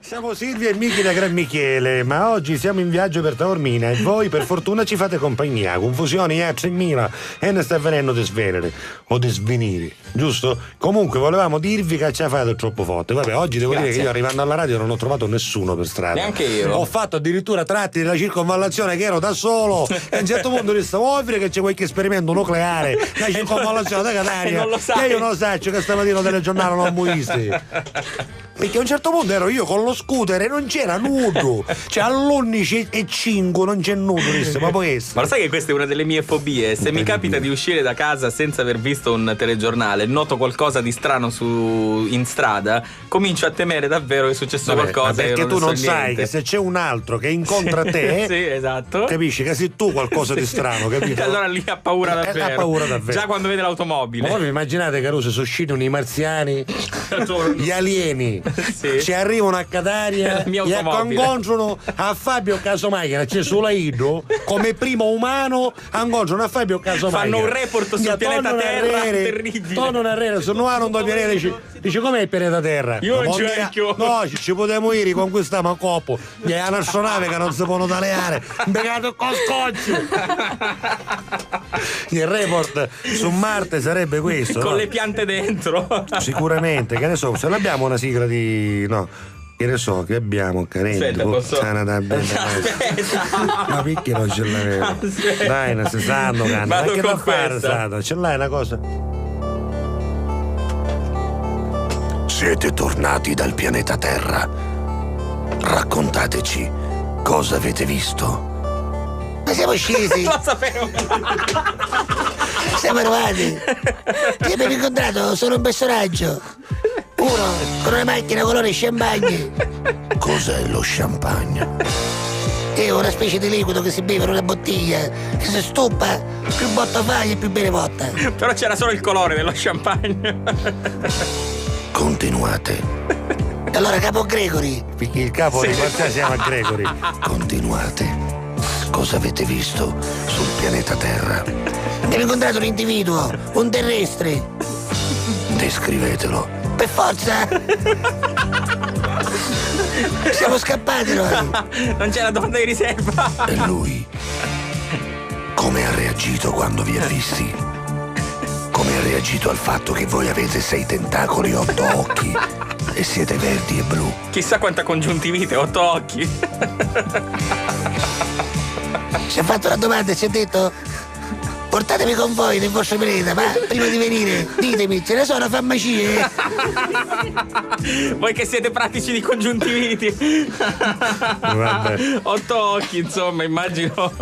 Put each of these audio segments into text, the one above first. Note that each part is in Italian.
Siamo Silvia e Michi da Gran Michele, ma oggi siamo in viaggio per Taormina e voi per fortuna ci fate compagnia. Confusioni a 3000 e ne sta avvenendo di svenere o di svenire, giusto? Comunque volevamo dirvi che ci ha fatto troppo forte. Vabbè, oggi devo dire che io arrivando alla radio non ho trovato nessuno per strada. Neanche io. Ho fatto addirittura tratti della circonvallazione che ero da solo e a un certo punto mi stavo offrire che c'è qualche esperimento nucleare, la circonvallazione da Catania. Non lo sai. Che io non so che stamattina telegiornale non l'ho visto. Perché a un certo punto ero io con lo scooter e non c'era nudo, cioè all'11:05 non c'è nudo, ma può essere. Ma lo sai che questa è una delle mie fobie? Se mi capita di uscire da casa senza aver visto un telegiornale, noto qualcosa di strano in strada, comincio a temere davvero che è successo qualcosa. Perché tu non sai niente. che se c'è un altro che incontra te, sì, esatto, capisci che sei tu qualcosa di strano, capito? Allora lì ha paura davvero. Ha paura davvero. Già quando vede l'automobile. Ma voi vi immaginate, Caruso, se uscitono i marziani, gli alieni, sì. ci arrivano a Catania e incontrano a Fabio Casomaglia, c'è sulla Ido come primo umano, incontrano a Fabio Casomaglia. Fanno un report sul pianeta Terra terribile. Tornano a Rere, sono un pianeta, dice com'è il pianeta Terra? Io non cerchio. No, ci potremmo ir, conquistiamo a coppo. È una astronave che non si può tagliare. Begato con scotch. Il report su Marte sarebbe questo. Con no? le piante dentro. Sicuramente, che ne so, se l'abbiamo una sigla di. No. Che ne so, che abbiamo, carente. Aspetta, posso. Ma perché non ce l'avevo? Dai, non si sanno, canna. Ma che da fare, Sata? Ce l'hai una cosa? Siete tornati dal pianeta Terra. Raccontateci cosa avete visto. Ma siamo scesi. Lo sapevo. Siamo arrivati. Ti abbiamo incontrato solo un personaggio. Uno con una macchina colore champagne. Cos'è lo champagne? È una specie di liquido che si beve in una bottiglia, che si stuppa, più botta fai e più bene botta. Però c'era solo il colore dello champagne. Continuate. Allora, capo Gregory. Perché il capo di quartiere si chiama Gregory. Continuate. Cosa avete visto sul pianeta Terra? Abbiamo incontrato un individuo, un terrestre. Descrivetelo. Per forza. Siamo scappati noi. Non c'è la domanda di riserva. E lui? Come ha reagito quando vi ha visti? Come ha reagito al fatto che voi avete 6 tentacoli, 8 occhi e siete verdi e blu? Chissà quanta congiuntivite, 8 occhi. Ci ha fatto una domanda e ci ha detto: portatemi con voi nel vostro pianeta, ma prima di venire ditemi, ce ne sono farmacie? Voi che siete pratici di congiuntiviti. Vabbè. 8 occhi, insomma, immagino.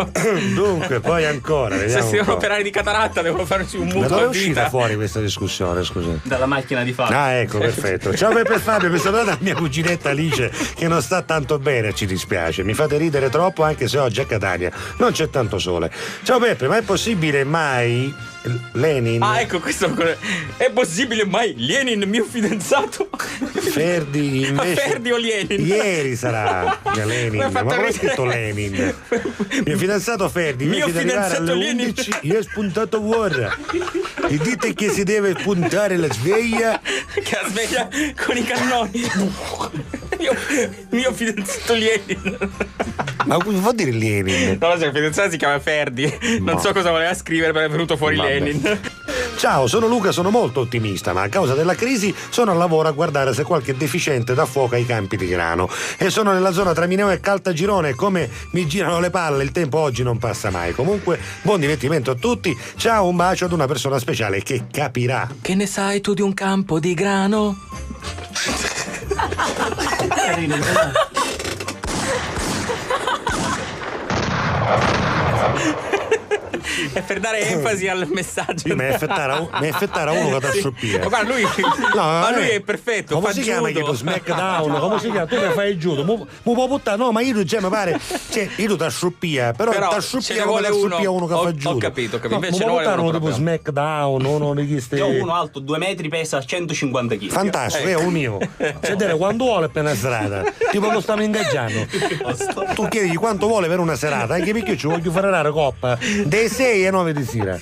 Dunque, poi ancora, Se vediamo si un devono po'. operare di cataratta devono farci un Ma mutuo dove è a uscita vita. fuori questa discussione, scusa? Dalla macchina di Fabio. Ah, ecco, perfetto. Ciao Peppe e Fabio, mi salutate la mia cuginetta Alice che non sta tanto bene, ci dispiace. Mi fate ridere troppo anche se oggi a Catania non c'è tanto sole. Ciao Peppe, ma è possibile mai Lenin? Ah, ecco, questo è possibile mai? Lenin, mio fidanzato? Ferdi invece. Ferdi o Lenin? Ieri sarà Lenin. Ma come hai scritto Lenin? Mio fidanzato Ferdi, Mio invece di arrivare fidanzato alle Lenin. 11, io ho spuntato ora. E dite che si deve puntare la sveglia. Che la sveglia con i cannoni. Mio fidanzato Lenin. Ma cosa vuol dire Lenin? Non lo so, il fidanzato si chiama Ferdi. Non so cosa voleva scrivere, però è venuto fuori Vabbè. Lenin. Ciao, sono Luca, sono molto ottimista, ma a causa della crisi sono al lavoro a guardare se qualche deficiente dà fuoco ai campi di grano. E sono nella zona tra Mineo e Caltagirone e come mi girano le palle, il tempo oggi non passa mai. Comunque, buon divertimento a tutti. Ciao, un bacio ad una persona speciale che capirà. Che ne sai tu di un campo di grano? È per dare enfasi al messaggio. Io mi effettare uno che ti asciuppia. Ma guarda, ma lui è perfetto. Come fa si chiama judo. che tu SmackDown? Come si chiama? Tu mi fai il judo. Mu può buttare, no, ma io già mi pare. Cioè, io ti asciuppia, però ti ce asciuppia ne come vuole ti asciuppia uno che fa Ho judo. capito. No, Invece mi ne può vuole buttare uno uno tipo proprio. SmackDown, uno di questi. Io ho uno alto 2 metri, pesa 150 kg. Fantastico, è un mio. Vedere quando vuole per una serata. Tipo lo stiamo ingaggiando. Tu chiedi quanto vuole per una serata, anche perché io ci voglio fare una coppa dei 6 6 e 9 di sera.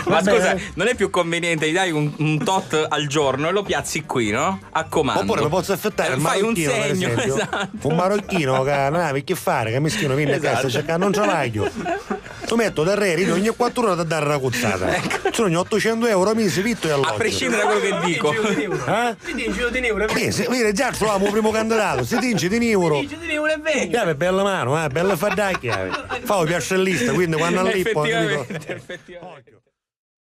Ma scusa, non è più conveniente, gli dai un tot al giorno e lo piazzi qui, no? A comando. Oppure mi posso affettare il fai un marocchino, per segno, esempio. esatto. Un marocchino che non ha che fare, che mischino viene a casa a cercare non travaglio. Tu metto da re, ogni 4 ore da dare la cuzzata. Sono ogni 800 euro mese, vitto e alloggio. A prescindere da quello che dico. Ti dici di euro, Vedi, già troviamo il primo candidato, si tinge di euro. di euro è vero. Bella mano, bella fadacchia. Fa un piastrellista, quindi quando allippo. Effettivamente.